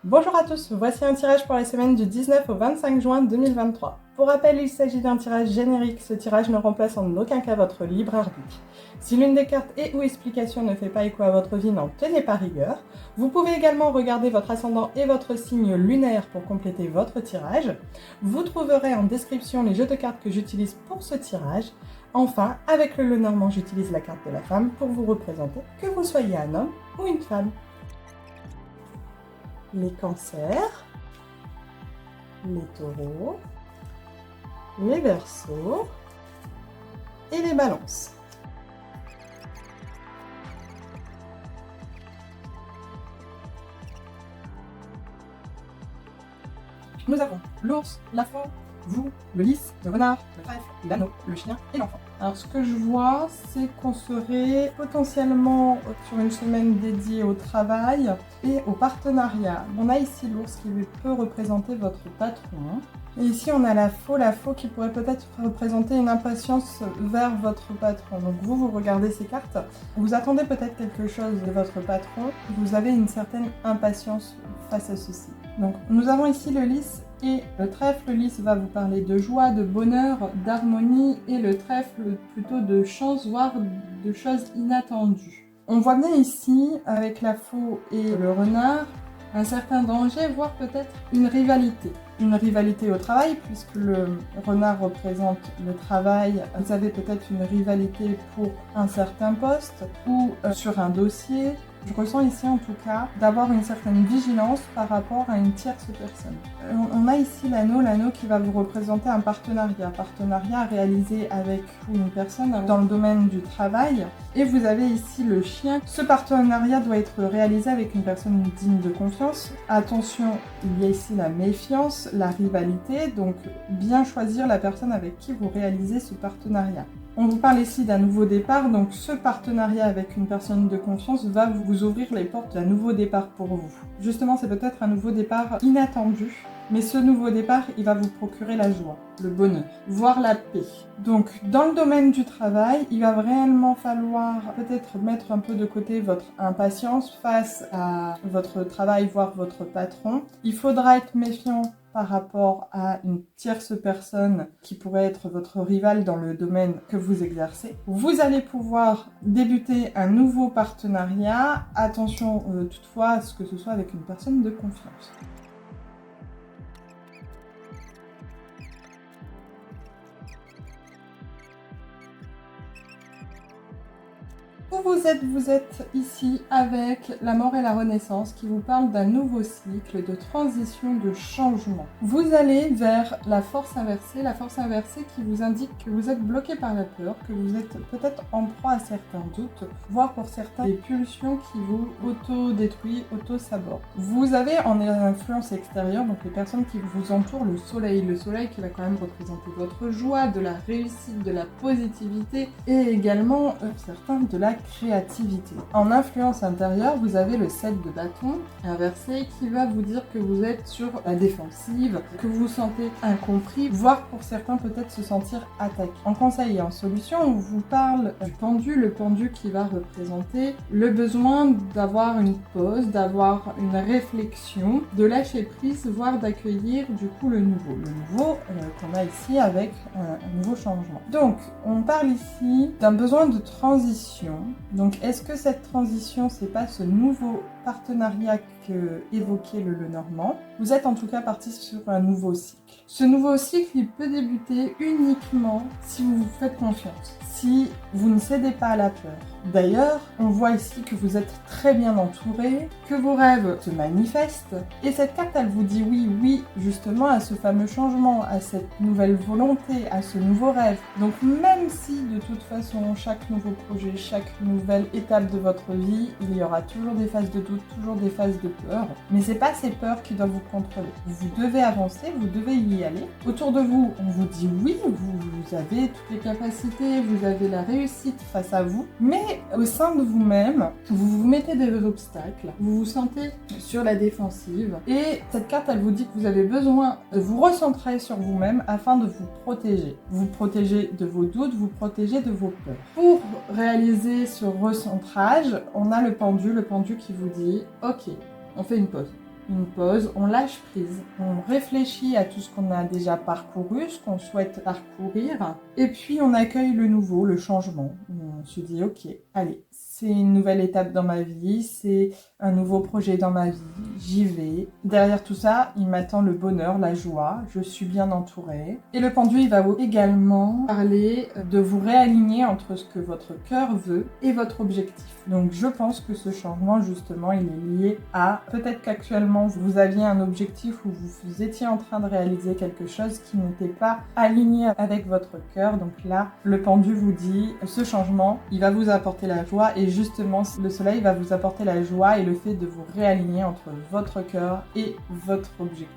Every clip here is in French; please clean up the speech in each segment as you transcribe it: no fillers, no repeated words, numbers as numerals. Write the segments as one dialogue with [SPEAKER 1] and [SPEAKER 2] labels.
[SPEAKER 1] Bonjour à tous, voici un tirage pour les semaines du 19 au 25 juin 2023. Pour rappel, il s'agit d'un tirage générique, ce tirage ne remplace en aucun cas votre libre arbitre. Si l'une des cartes et ou explications ne fait pas écho à votre vie, n'en tenez pas rigueur. Vous pouvez également regarder votre ascendant et votre signe lunaire pour compléter votre tirage. Vous trouverez en description les jeux de cartes que j'utilise pour ce tirage. Enfin, avec le Lenormand, j'utilise la carte de la femme pour vous représenter, que vous soyez un homme ou une femme. Les cancers, les taureaux, les verseaux et les balances. Nous avons l'ours, la fauve, vous, le lys, le renard, le trèfle, l'anneau, le chien et l'enfant. Alors ce que je vois, c'est qu'on serait potentiellement sur une semaine dédiée au travail et au partenariat. On a ici l'ours qui peut représenter votre patron. Et ici on a la faux qui pourrait peut-être représenter une impatience vers votre patron. Donc vous regardez ces cartes, vous attendez peut-être quelque chose de votre patron, vous avez une certaine impatience face à ceci. Donc nous avons ici le lys et le trèfle. Le lys va vous parler de joie, de bonheur, d'harmonie, et le trèfle plutôt de chance, voire de choses inattendues. On voit bien ici, avec la faux et le renard, un certain danger, voire peut-être une rivalité. Une rivalité au travail, puisque le renard représente le travail. Vous avez peut-être une rivalité pour un certain poste ou sur un dossier. Je ressens ici en tout cas d'avoir une certaine vigilance par rapport à une tierce personne. On a ici l'anneau qui va vous représenter un partenariat réalisé avec une personne dans le domaine du travail. Et vous avez ici le chien. Ce partenariat doit être réalisé avec une personne digne de confiance. Attention, il y a ici la méfiance, la rivalité, donc bien choisir la personne avec qui vous réalisez ce partenariat. On vous parle ici d'un nouveau départ, donc ce partenariat avec une personne de confiance va vous ouvrir les portes d'un nouveau départ pour vous. Justement, c'est peut-être un nouveau départ inattendu, mais ce nouveau départ, il va vous procurer la joie, le bonheur, voire la paix. Donc, dans le domaine du travail, il va réellement falloir peut-être mettre un peu de côté votre impatience face à votre travail, voire votre patron. Il faudra être méfiant par rapport à une tierce personne qui pourrait être votre rival dans le domaine que vous exercez. Vous allez pouvoir débuter un nouveau partenariat. Attention toutefois à ce que ce soit avec une personne de confiance. Vous êtes ici avec la mort et la renaissance qui vous parle d'un nouveau cycle de transition, de changement. Vous allez vers la force inversée qui vous indique que vous êtes bloqué par la peur, que vous êtes peut-être en proie à certains doutes, voire pour certains des pulsions qui vous auto-détruisent, auto-sabordent. Vous avez en influence extérieure, donc les personnes qui vous entourent, le soleil qui va quand même représenter votre joie, de la réussite, de la positivité et également certains de la créativité. En influence intérieure, vous avez le 7 de bâton inversé qui va vous dire que vous êtes sur la défensive, que vous vous sentez incompris, voire pour certains peut-être se sentir attaqué. En conseil et en solution, on vous parle du pendu, le pendu qui va représenter le besoin d'avoir une pause, d'avoir une réflexion, de lâcher prise, voire d'accueillir du coup le nouveau. Le nouveau qu'on a ici avec un nouveau changement. Donc, on parle ici d'un besoin de transition. Donc, est-ce que cette transition, c'est pas ce nouveau partenariat que évoquait le Lenormand? Vous êtes en tout cas parti sur un nouveau cycle. Ce nouveau cycle, il peut débuter uniquement si vous vous faites confiance, si vous ne cédez pas à la peur. D'ailleurs, on voit ici que vous êtes très bien entouré, que vos rêves se manifestent, et cette carte, elle vous dit oui, justement, à ce fameux changement, à cette nouvelle volonté, à ce nouveau rêve. Donc même si, de toute façon, chaque nouveau projet, chaque nouvelle étape de votre vie, il y aura toujours des phases de doute, toujours des phases de peur, mais c'est pas ces peurs qui doivent vous contrôler. Vous devez avancer, vous devez y aller. Autour de vous, on vous dit oui, vous avez toutes les capacités, vous avez la réussite face à vous, mais au sein de vous-même, vous vous mettez des obstacles, vous vous sentez sur la défensive, et cette carte, elle vous dit que vous avez besoin de vous recentrer sur vous-même afin de vous protéger. Vous protéger de vos doutes, vous protéger de vos peurs. Pour réaliser ce recentrage, on a le pendu qui vous dit « Ok, on fait une pause. une pause, on lâche prise, on réfléchit à tout ce qu'on a déjà parcouru, ce qu'on souhaite parcourir, et puis on accueille le nouveau, le changement. On se dit ok, allez, c'est une nouvelle étape dans ma vie, c'est un nouveau projet dans ma vie, j'y vais. Derrière tout ça, il m'attend le bonheur, la joie, je suis bien entourée. Et le pendu, il va également parler de vous réaligner entre ce que votre cœur veut et votre objectif. Donc je pense que ce changement, justement, il est lié à peut-être qu'actuellement vous aviez un objectif où vous étiez en train de réaliser quelque chose qui n'était pas aligné avec votre cœur. Donc là, le pendu vous dit, ce changement, il va vous apporter la joie et justement, le soleil va vous apporter la joie et le fait de vous réaligner entre votre cœur et votre objectif.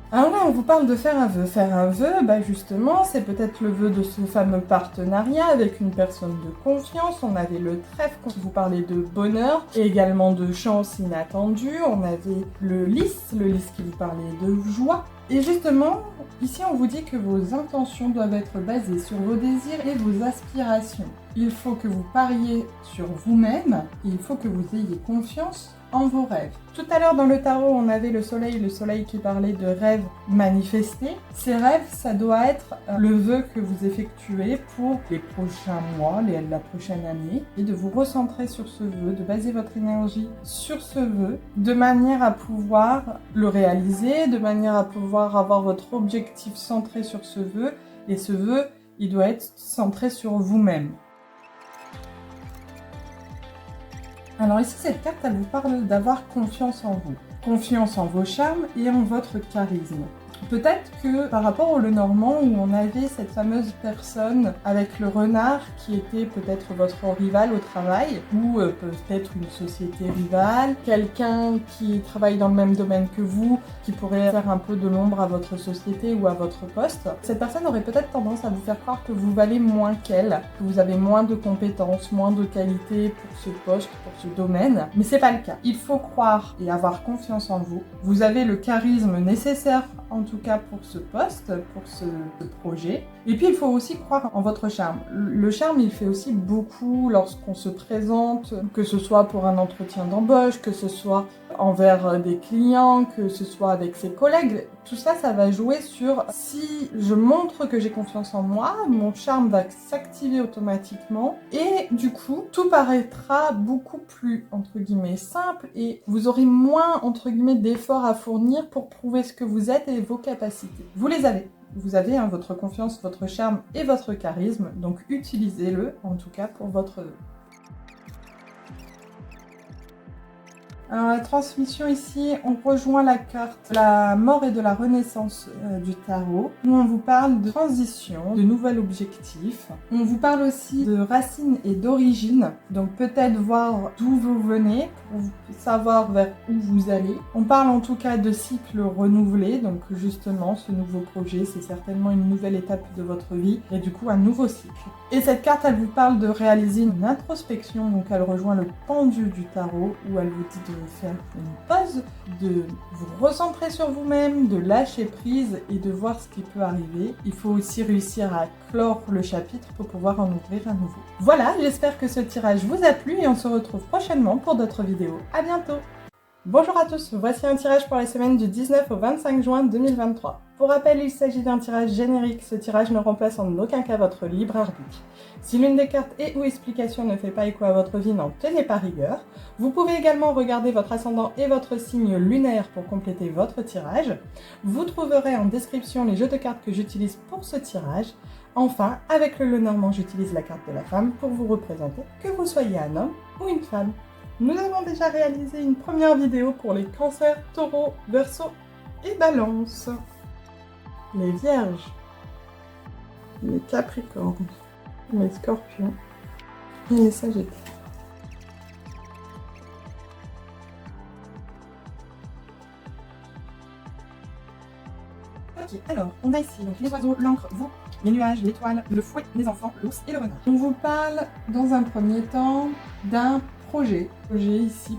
[SPEAKER 1] Alors là, on vous parle de faire un vœu. Faire un vœu, justement, c'est peut-être le vœu de ce fameux partenariat avec une personne de confiance. On avait le trèfle quand vous parlez de bonheur et également de chance inattendue. On avait le lys qui vous parlait de joie. Et justement, ici, on vous dit que vos intentions doivent être basées sur vos désirs et vos aspirations. Il faut que vous pariez sur vous-même et il faut que vous ayez confiance en vos rêves. Tout à l'heure dans le tarot, on avait le soleil qui parlait de rêves manifestés. Ces rêves, ça doit être le vœu que vous effectuez pour les prochains mois, la prochaine année, et de vous recentrer sur ce vœu, de baser votre énergie sur ce vœu, de manière à pouvoir le réaliser, de manière à pouvoir avoir votre objectif centré sur ce vœu, et ce vœu, il doit être centré sur vous-même. Alors ici, cette carte, elle vous parle d'avoir confiance en vous. Confiance en vos charmes et en votre charisme. Peut-être que par rapport au Lenormand où on avait cette fameuse personne avec le renard qui était peut-être votre rival au travail ou peut-être une société rivale, quelqu'un qui travaille dans le même domaine que vous, qui pourrait faire un peu de l'ombre à votre société ou à votre poste, cette personne aurait peut-être tendance à vous faire croire que vous valez moins qu'elle, que vous avez moins de compétences, moins de qualités pour ce poste, pour ce domaine, mais c'est pas le cas. Il faut croire et avoir confiance en vous. Vous avez le charisme nécessaire en tout cas pour ce poste, pour ce projet. Et puis il faut aussi croire en votre charme. Le charme, il fait aussi beaucoup lorsqu'on se présente, que ce soit pour un entretien d'embauche, que ce soit envers des clients, que ce soit avec ses collègues. Tout ça, ça va jouer sur si je montre que j'ai confiance en moi, mon charme va s'activer automatiquement et du coup, tout paraîtra beaucoup plus, entre guillemets, simple et vous aurez moins, entre guillemets, d'efforts à fournir pour prouver ce que vous êtes et vos capacités. Vous les avez. Vous avez votre confiance, votre charme et votre charisme, donc utilisez-le, en tout cas pour votre... Alors la transmission ici, on rejoint la carte de la mort et de la renaissance du tarot, où on vous parle de transition, de nouvel objectif. On vous parle aussi de racines et d'origine, donc peut-être voir d'où vous venez, pour savoir vers où vous allez. On parle en tout cas de cycle renouvelé, donc justement ce nouveau projet, c'est certainement une nouvelle étape de votre vie, et du coup un nouveau cycle. Et cette carte, elle vous parle de réaliser une introspection, donc elle rejoint le pendu du tarot, où elle vous dit de faire une pause, de vous recentrer sur vous-même, de lâcher prise et de voir ce qui peut arriver. Il faut aussi réussir à clore le chapitre pour pouvoir en ouvrir un nouveau. Voilà, j'espère que ce tirage vous a plu et on se retrouve prochainement pour d'autres vidéos. À bientôt! Bonjour à tous, voici un tirage pour la semaine du 19 au 25 juin 2023. Pour rappel, il s'agit d'un tirage générique, ce tirage ne remplace en aucun cas votre libre arbitre. Si l'une des cartes et ou explications ne fait pas écho à votre vie, n'en tenez pas rigueur. Vous pouvez également regarder votre ascendant et votre signe lunaire pour compléter votre tirage. Vous trouverez en description les jeux de cartes que j'utilise pour ce tirage. Enfin, avec le Lenormand, j'utilise la carte de la femme pour vous représenter, que vous soyez un homme ou une femme. Nous avons déjà réalisé une première vidéo pour les cancers, taureaux, verseaux et balance. Les vierges, les capricornes, les scorpions et les sagittaires. Ok, alors on a ici donc les oiseaux, l'encre, vous, les nuages, l'étoile, le fouet, les enfants, l'ours et le renard. On vous parle dans un premier temps d'un projet ici,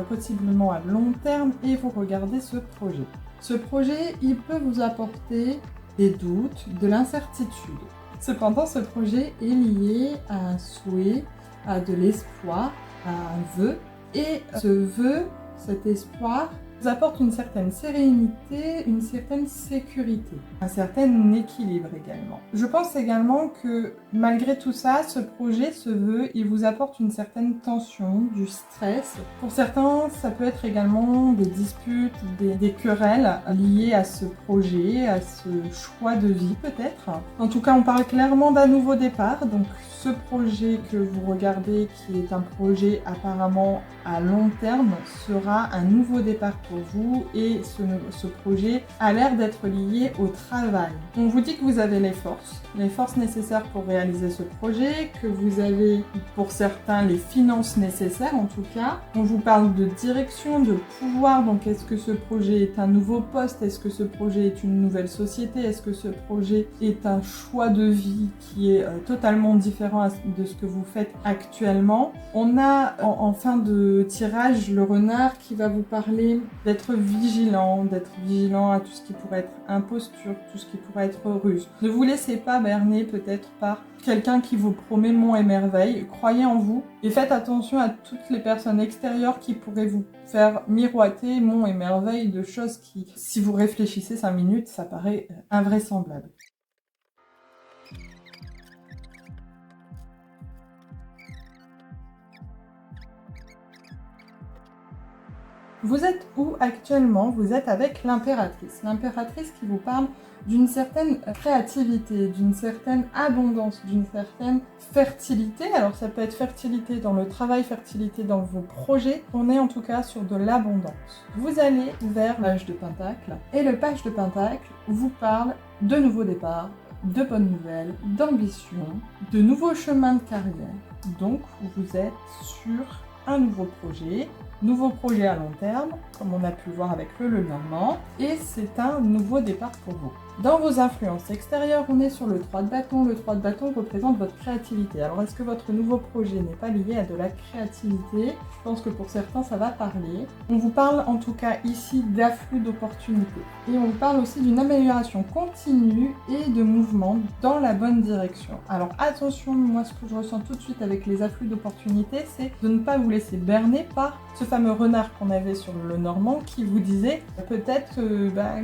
[SPEAKER 1] possiblement à long terme, et vous regardez ce projet. Ce projet, il peut vous apporter des doutes, de l'incertitude. Cependant, ce projet est lié à un souhait, à de l'espoir, un vœu. Et ce vœu, cet espoir, vous apporte une certaine sérénité, une certaine sécurité, un certain équilibre également. Je pense également que malgré tout ça, ce projet, ce vœu, il vous apporte une certaine tension, du stress. Pour certains, ça peut être également des disputes, des querelles liées à ce projet, à ce choix de vie peut-être. En tout cas, on parle clairement d'un nouveau départ, donc ce projet que vous regardez, qui est un projet apparemment à long terme, sera un nouveau départ pour vous et ce projet a l'air d'être lié au travail. On vous dit que vous avez les forces nécessaires pour réaliser ce projet, que vous avez pour certains les finances nécessaires en tout cas. On vous parle de direction, de pouvoir, donc est-ce que ce projet est un nouveau poste, est-ce que ce projet est une nouvelle société, est-ce que ce projet est un choix de vie qui est totalement différent de ce que vous faites actuellement. On a en fin de tirage le renard qui va vous parler d'être vigilant à tout ce qui pourrait être imposture, tout ce qui pourrait être ruse. Ne vous laissez pas berner peut-être par quelqu'un qui vous promet monts et merveilles. Croyez en vous et faites attention à toutes les personnes extérieures qui pourraient vous faire miroiter monts et merveilles de choses qui, si vous réfléchissez 5 minutes, ça paraît invraisemblable. Vous êtes où actuellement? Vous êtes avec l'impératrice. L'impératrice qui vous parle d'une certaine créativité, d'une certaine abondance, d'une certaine fertilité. Alors ça peut être fertilité dans le travail, fertilité dans vos projets. On est en tout cas sur de l'abondance. Vous allez vers le page de Pentacle. Et le page de Pentacle vous parle de nouveaux départs, de bonnes nouvelles, d'ambition, de nouveaux chemins de carrière. Donc vous êtes sur un nouveau projet à long terme, comme on a pu le voir avec le Lenormand, et c'est un nouveau départ pour vous. Dans vos influences extérieures, on est sur le 3 de bâton. Le 3 de bâton représente votre créativité. Alors, est-ce que votre nouveau projet n'est pas lié à de la créativité? Je pense que pour certains, ça va parler. On vous parle en tout cas ici d'afflux d'opportunités. Et on vous parle aussi d'une amélioration continue et de mouvement dans la bonne direction. Alors, attention, moi, ce que je ressens tout de suite avec les afflux d'opportunités, c'est de ne pas vous laisser berner par ce fameux renard qu'on avait sur le Normand qui vous disait peut-être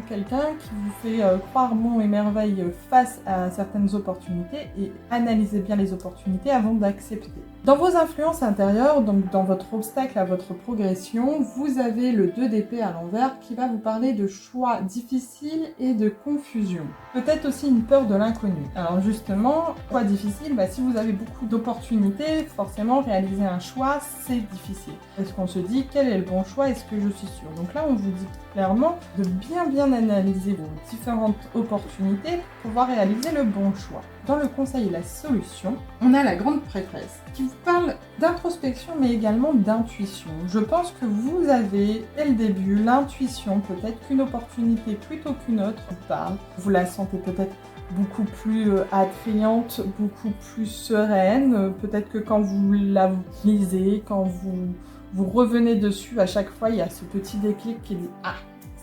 [SPEAKER 1] quelqu'un qui vous fait croire monts et merveilles face à certaines opportunités et analysez bien les opportunités avant d'accepter. Dans vos influences intérieures, donc dans votre obstacle à votre progression, vous avez le 2 d'épée à l'envers qui va vous parler de choix difficiles et de confusion. Peut-être aussi une peur de l'inconnu. Alors justement, choix difficile, si vous avez beaucoup d'opportunités, forcément réaliser un choix, c'est difficile. Est-ce qu'on se dit quel est le bon choix? Est-ce que je suis sûre? Donc là, on vous dit clairement de bien analyser vos différentes opportunités pour pouvoir réaliser le bon choix. Dans le conseil et la solution, on a la grande prêtresse qui vous parle d'introspection mais également d'intuition. Je pense que vous avez dès le début l'intuition, peut-être qu'une opportunité plutôt qu'une autre vous parle. Vous la sentez peut-être beaucoup plus attrayante, beaucoup plus sereine. Peut-être que quand vous la lisez, quand vous revenez dessus, à chaque fois il y a ce petit déclic qui dit « Ah,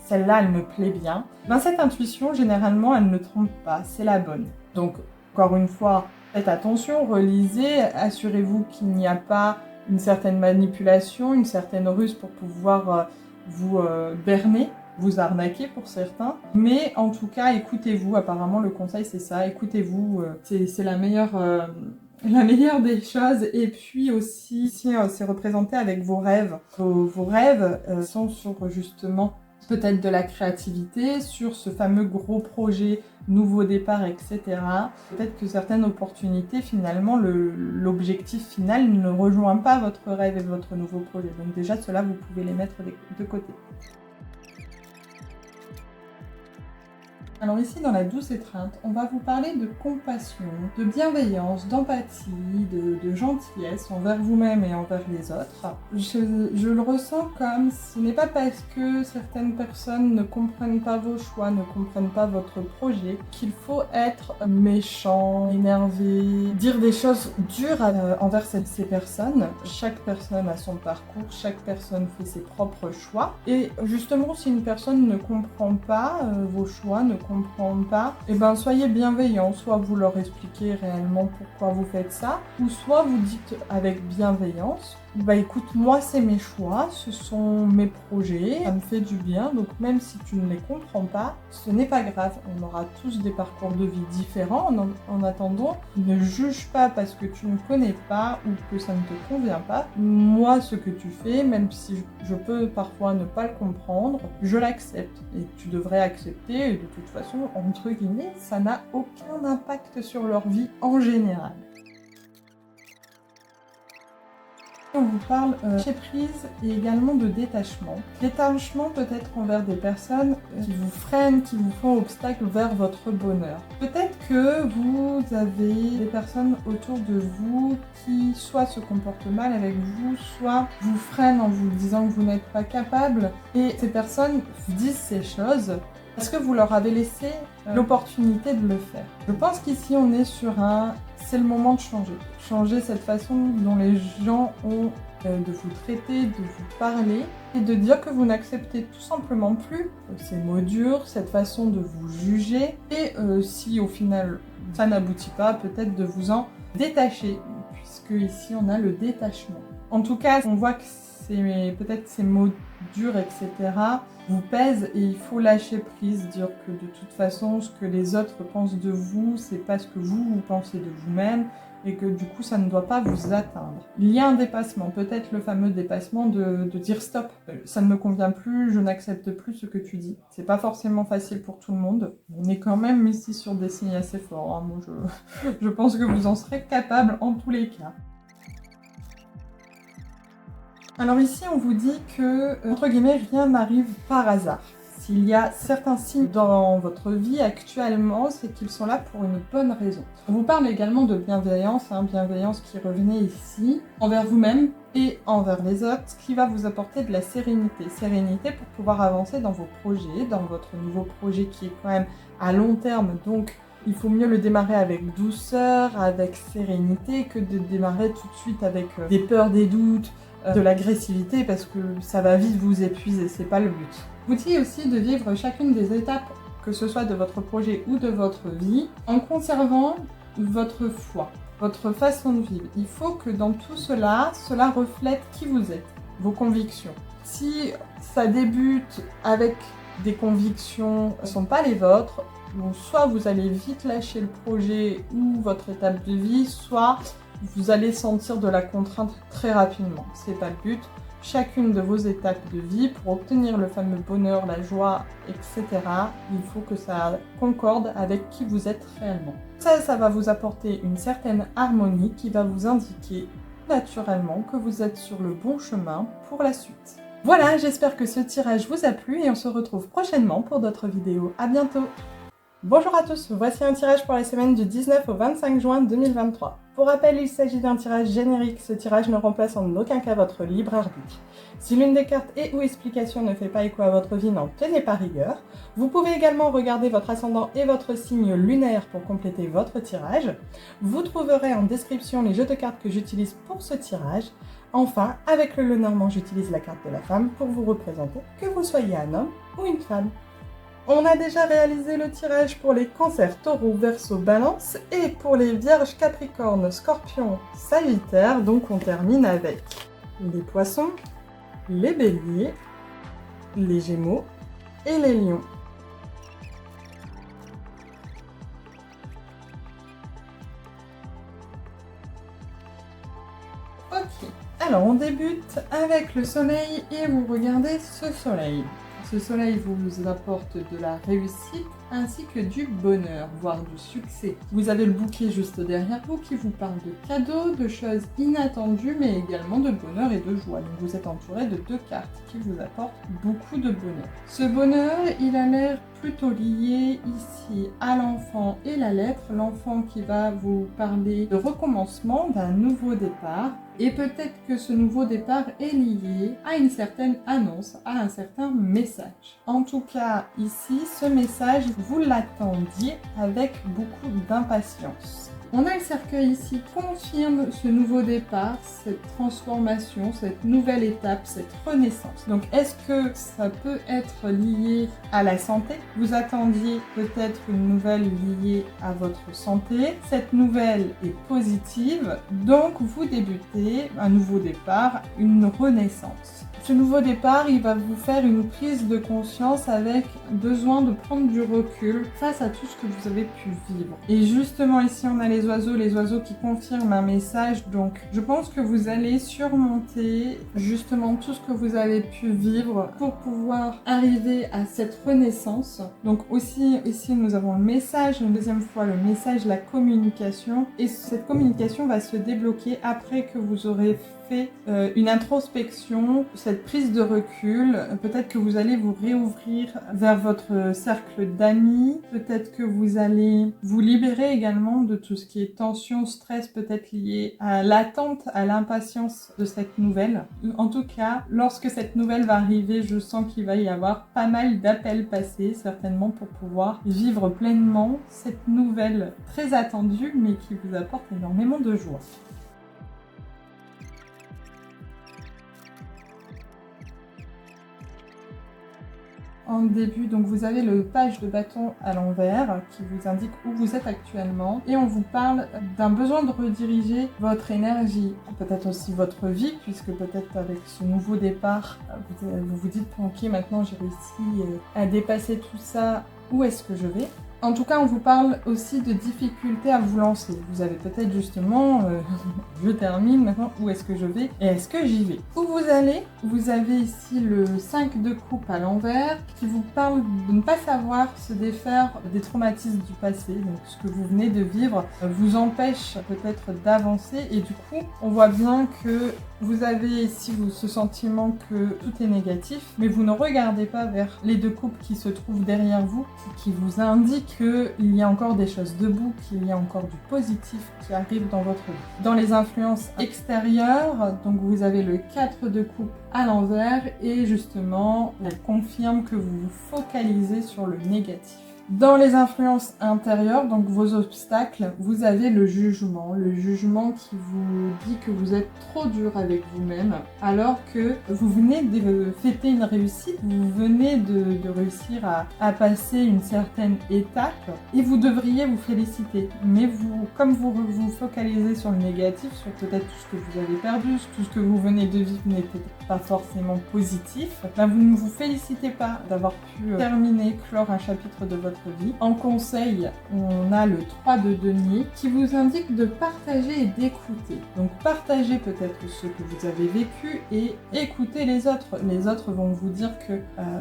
[SPEAKER 1] celle-là elle me plaît bien ». Cette intuition, généralement, elle ne trompe pas, c'est la bonne. Donc, encore une fois, faites attention, relisez, assurez-vous qu'il n'y a pas une certaine manipulation, une certaine ruse pour pouvoir vous berner, vous arnaquer pour certains. Mais en tout cas, écoutez-vous, apparemment le conseil c'est ça, écoutez-vous, c'est la meilleure des choses. Et puis aussi, ici c'est représenté avec vos rêves. Vos rêves sont sur justement peut-être de la créativité, sur ce fameux gros projet, nouveau départ, etc. Peut-être que certaines opportunités, finalement, l'objectif final ne rejoint pas votre rêve et votre nouveau projet. Donc déjà, cela, vous pouvez les mettre de côté. Alors ici, dans la douce étreinte, on va vous parler de compassion, de bienveillance, d'empathie, de gentillesse envers vous-même et envers les autres. Je le ressens comme ce n'est pas parce que certaines personnes ne comprennent pas vos choix, ne comprennent pas votre projet, qu'il faut être méchant, énervé, dire des choses dures envers ces personnes. Chaque personne a son parcours, chaque personne fait ses propres choix. Et justement, si une personne ne comprend pas vos choix, ne comprend pas, soyez bienveillant. Soit vous leur expliquez réellement pourquoi vous faites ça, ou soit vous dites avec bienveillance, bah écoute, moi c'est mes choix, ce sont mes projets, ça me fait du bien, donc même si tu ne les comprends pas, ce n'est pas grave, on aura tous des parcours de vie différents. En attendant, ne juge pas parce que tu ne connais pas ou que ça ne te convient pas. Moi, ce que tu fais, même si je peux parfois ne pas le comprendre, je l'accepte et tu devrais accepter, et de toute façon, entre guillemets, ça n'a aucun impact sur leur vie en général. On vous parle lâcher prise et également de détachement. Détachement peut-être envers des personnes qui vous freinent, qui vous font obstacle vers votre bonheur. Peut-être que vous avez des personnes autour de vous qui soit se comportent mal avec vous, soit vous freinent en vous disant que vous n'êtes pas capable. Et ces personnes disent ces choses parce que vous leur avez laissé l'opportunité de le faire. Je pense qu'ici on est sur c'est le moment de changer. Changer cette façon dont les gens ont de vous traiter, de vous parler, et de dire que vous n'acceptez tout simplement plus ces mots durs, cette façon de vous juger, et si au final ça n'aboutit pas, peut-être de vous en détacher, puisque ici on a le détachement. En tout cas, on voit que peut-être ces mots durs, etc., vous pèsent et il faut lâcher prise, dire que de toute façon, ce que les autres pensent de vous, c'est pas ce que vous pensez de vous-même et que du coup, ça ne doit pas vous atteindre. Il y a un dépassement, peut-être le fameux dépassement de dire stop, ça ne me convient plus, je n'accepte plus ce que tu dis. C'est pas forcément facile pour tout le monde. On est quand même ici sur des signes assez forts. Hein. Moi, je pense que vous en serez capable en tous les cas. Alors ici, on vous dit que, entre guillemets, rien n'arrive par hasard. S'il y a certains signes dans votre vie actuellement, c'est qu'ils sont là pour une bonne raison. On vous parle également de bienveillance, bienveillance qui revenait ici, envers vous-même et envers les autres, ce qui va vous apporter de la sérénité. Sérénité pour pouvoir avancer dans vos projets, dans votre nouveau projet qui est quand même à long terme, donc il faut mieux le démarrer avec douceur, avec sérénité, que de démarrer tout de suite avec des peurs, des doutes, de l'agressivité, parce que ça va vite vous épuiser, c'est pas le but. Vous dit aussi de vivre chacune des étapes, que ce soit de votre projet ou de votre vie, en conservant votre foi, votre façon de vivre. Il faut que dans tout cela reflète qui vous êtes, vos convictions. Si ça débute avec des convictions qui ne sont pas les vôtres, donc soit vous allez vite lâcher le projet ou votre étape de vie, soit vous allez sentir de la contrainte très rapidement. C'est pas le but. Chacune de vos étapes de vie, pour obtenir le fameux bonheur, la joie, etc., il faut que ça concorde avec qui vous êtes réellement. Ça va vous apporter une certaine harmonie qui va vous indiquer naturellement que vous êtes sur le bon chemin pour la suite. Voilà, j'espère que ce tirage vous a plu et on se retrouve prochainement pour d'autres vidéos. À bientôt! Bonjour à tous, voici un tirage pour la semaine du 19 au 25 juin 2023. Pour rappel, il s'agit d'un tirage générique, ce tirage ne remplace en aucun cas votre libre arbitre. Si l'une des cartes et ou explications ne fait pas écho à votre vie, n'en tenez pas rigueur. Vous pouvez également regarder votre ascendant et votre signe lunaire pour compléter votre tirage. Vous trouverez en description les jeux de cartes que j'utilise pour ce tirage. Enfin, avec le Lenormand, j'utilise la carte de la femme pour vous représenter, que vous soyez un homme ou une femme. On a déjà réalisé le tirage pour les cancers, taureaux, verseau, balance et pour les vierges, capricornes, scorpions, sagittaires. Donc on termine avec les poissons, les béliers, les gémeaux et les lions. Ok, alors on débute avec le soleil et vous regardez ce soleil. Ce soleil vous apporte de la réussite ainsi que du bonheur, voire du succès. Vous avez le bouquet juste derrière vous qui vous parle de cadeaux, de choses inattendues, mais également de bonheur et de joie. Donc vous êtes entouré de deux cartes qui vous apportent beaucoup de bonheur. Ce bonheur, il a l'air plutôt lié ici à l'enfant et la lettre. L'enfant qui va vous parler de recommencement, d'un nouveau départ. Et peut-être que ce nouveau départ est lié à une certaine annonce, à un certain message. En tout cas, ici, ce message vous l'attendiez avec beaucoup d'impatience. On a le cercueil ici, confirme ce nouveau départ, cette transformation, cette nouvelle étape, cette renaissance. Donc est-ce que ça peut être lié à la santé? Vous attendiez peut-être une nouvelle liée à votre santé. Cette nouvelle est positive, donc vous débutez un nouveau départ, une renaissance. Ce nouveau départ, il va vous faire une prise de conscience avec besoin de prendre du recul face à tout ce que vous avez pu vivre. Et justement ici on a les oiseaux qui confirment un message, donc je pense que vous allez surmonter justement tout ce que vous avez pu vivre pour pouvoir arriver à cette renaissance. Donc aussi ici nous avons le message, une deuxième fois le message, la communication, et cette communication va se débloquer après que vous aurez fait une introspection, cette prise de recul. Peut-être que vous allez vous réouvrir vers votre cercle d'amis, peut-être que vous allez vous libérer également de tout ce qui est tension, stress, peut-être lié à l'attente, à l'impatience de cette nouvelle. En tout cas, lorsque cette nouvelle va arriver, je sens qu'il va y avoir pas mal d'appels passés, certainement pour pouvoir vivre pleinement cette nouvelle très attendue, mais qui vous apporte énormément de joie. En début, donc vous avez le page de bâton à l'envers qui vous indique où vous êtes actuellement, et on vous parle d'un besoin de rediriger votre énergie, peut-être aussi votre vie, puisque peut-être avec ce nouveau départ, vous vous dites ok, maintenant j'ai réussi à dépasser tout ça, où est-ce que je vais? En tout cas, on vous parle aussi de difficultés à vous lancer. Vous avez peut-être justement, je termine maintenant, où est-ce que je vais et est-ce que j'y vais? Où vous allez? Vous avez ici le 5 de coupe à l'envers qui vous parle de ne pas savoir se défaire des traumatismes du passé. Donc ce que vous venez de vivre vous empêche peut-être d'avancer, et du coup, on voit bien que vous avez ici ce sentiment que tout est négatif, mais vous ne regardez pas vers les 2 coupes qui se trouvent derrière vous, qui vous indiquent qu'il y a encore des choses debout, qu'il y a encore du positif qui arrive dans votre vie. Dans les influences extérieures, donc vous avez le 4 de coupe à l'envers, et justement, elle confirme que vous vous focalisez sur le négatif. Dans les influences intérieures, donc vos obstacles, vous avez le jugement qui vous dit que vous êtes trop dur avec vous-même, alors que vous venez de fêter une réussite, vous venez de réussir à passer une certaine étape, et vous devriez vous féliciter. Mais vous, comme vous vous focalisez sur le négatif, sur peut-être tout ce que vous avez perdu, tout ce que vous venez de vivre n'est peut-être pas forcément positif, ben vous ne vous félicitez pas d'avoir pu terminer, clore un chapitre de votre vie. En conseil, on a le 3 de denier qui vous indique de partager et d'écouter. Donc partagez peut-être ce que vous avez vécu et écoutez les autres. Les autres vont vous dire que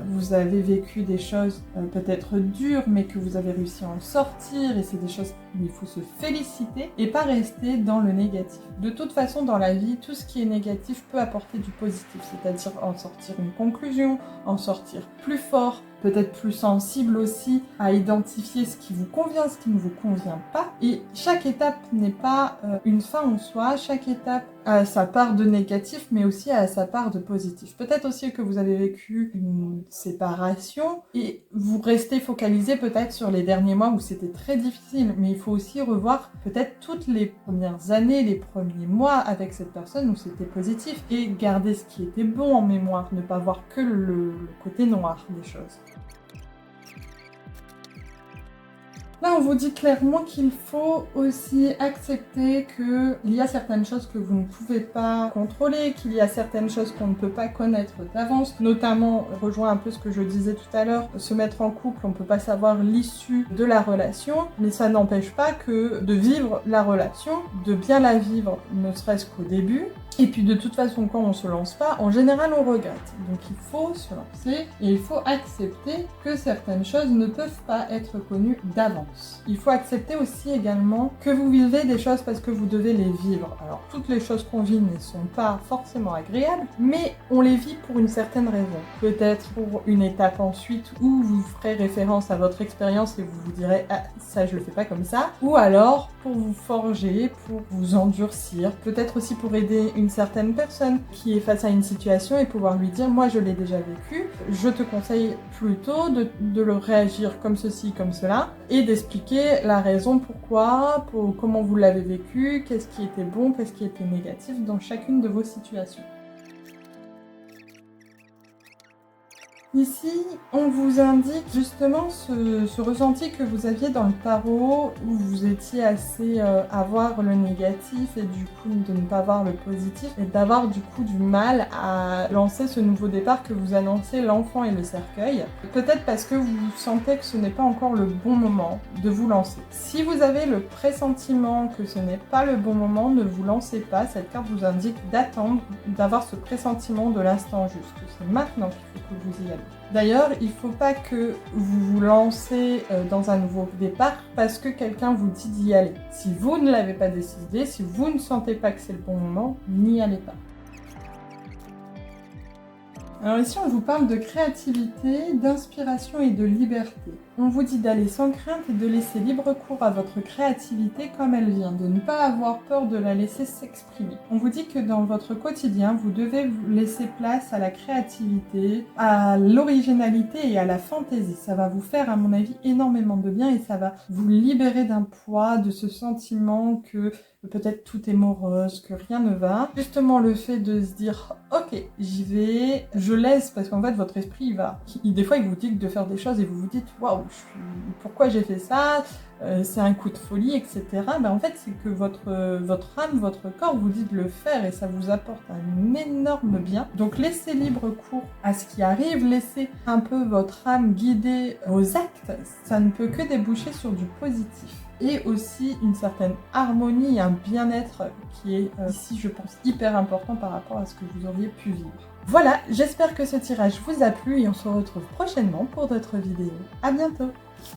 [SPEAKER 1] vous avez vécu des choses peut-être dures, mais que vous avez réussi à en sortir, et c'est des choses où il faut se féliciter et pas rester dans le négatif. De toute façon, dans la vie, tout ce qui est négatif peut apporter du positif, c'est-à-dire en sortir une conclusion, en sortir plus fort, peut-être plus sensible aussi à identifier ce qui vous convient, ce qui ne vous convient pas. Et chaque étape n'est pas une fin en soi, chaque étape a sa part de négatif, mais aussi a sa part de positif. Peut-être aussi que vous avez vécu une séparation et vous restez focalisé peut-être sur les derniers mois où c'était très difficile, mais il faut aussi revoir peut-être toutes les premières années, les premiers mois avec cette personne où c'était positif, et garder ce qui était bon en mémoire, ne pas voir que le côté noir des choses. Là, on vous dit clairement qu'il faut aussi accepter qu'il y a certaines choses que vous ne pouvez pas contrôler, qu'il y a certaines choses qu'on ne peut pas connaître d'avance, notamment, rejoint un peu ce que je disais tout à l'heure, se mettre en couple, on ne peut pas savoir l'issue de la relation, mais ça n'empêche pas que de vivre la relation, de bien la vivre, ne serait-ce qu'au début. Et puis de toute façon, quand on se lance pas, en général on regrette. Donc il faut se lancer et il faut accepter que certaines choses ne peuvent pas être connues d'avance. chance. Il faut accepter aussi également que vous vivez des choses parce que vous devez les vivre. Alors toutes les choses qu'on vit ne sont pas forcément agréables, mais on les vit pour une certaine raison. Peut-être pour une étape ensuite où vous ferez référence à votre expérience et vous vous direz « Ah, ça je le fais pas comme ça », ou alors pour vous forger, pour vous endurcir, peut-être aussi pour aider une certaine personne qui est face à une situation et pouvoir lui dire « Moi je l'ai déjà vécu, je te conseille plutôt de le réagir comme ceci, comme cela » et d'expliquer la raison pourquoi, comment vous l'avez vécu, qu'est-ce qui était bon, qu'est-ce qui était négatif dans chacune de vos situations. Ici, on vous indique justement ce ressenti que vous aviez dans le tarot, où vous étiez assez à voir le négatif et du coup de ne pas voir le positif, et d'avoir du coup du mal à lancer ce nouveau départ que vous annoncez l'enfant et le cercueil. Peut-être parce que vous sentez que ce n'est pas encore le bon moment de vous lancer. Si vous avez le pressentiment que ce n'est pas le bon moment, ne vous lancez pas. Cette carte vous indique d'attendre, d'avoir ce pressentiment de l'instant juste. C'est maintenant qu'il faut que vous y allez. D'ailleurs, il ne faut pas que vous vous lancez dans un nouveau départ parce que quelqu'un vous dit d'y aller. Si vous ne l'avez pas décidé, si vous ne sentez pas que c'est le bon moment, n'y allez pas. Alors ici, on vous parle de créativité, d'inspiration et de liberté. On vous dit d'aller sans crainte et de laisser libre cours à votre créativité comme elle vient, de ne pas avoir peur de la laisser s'exprimer. On vous dit que dans votre quotidien, vous devez vous laisser place à la créativité, à l'originalité et à la fantaisie. Ça va vous faire, à mon avis, énormément de bien et ça va vous libérer d'un poids, de ce sentiment que peut-être tout est morose, que rien ne va. Justement, le fait de se dire « Ok, j'y vais, je laisse » parce qu'en fait, votre esprit, il va... Des fois, il vous dit de faire des choses et vous vous dites « Waouh, pourquoi j'ai fait ça ? C'est un coup de folie, etc. » Ben, en fait, c'est que votre âme, votre corps vous dit de le faire et ça vous apporte un énorme bien. Donc, laissez libre cours à ce qui arrive, laissez un peu votre âme guider vos actes. Ça ne peut que déboucher sur du positif. Et aussi une certaine harmonie, un bien-être qui est ici, je pense, hyper important par rapport à ce que vous auriez pu vivre. Voilà, j'espère que ce tirage vous a plu et on se retrouve prochainement pour d'autres vidéos. À bientôt!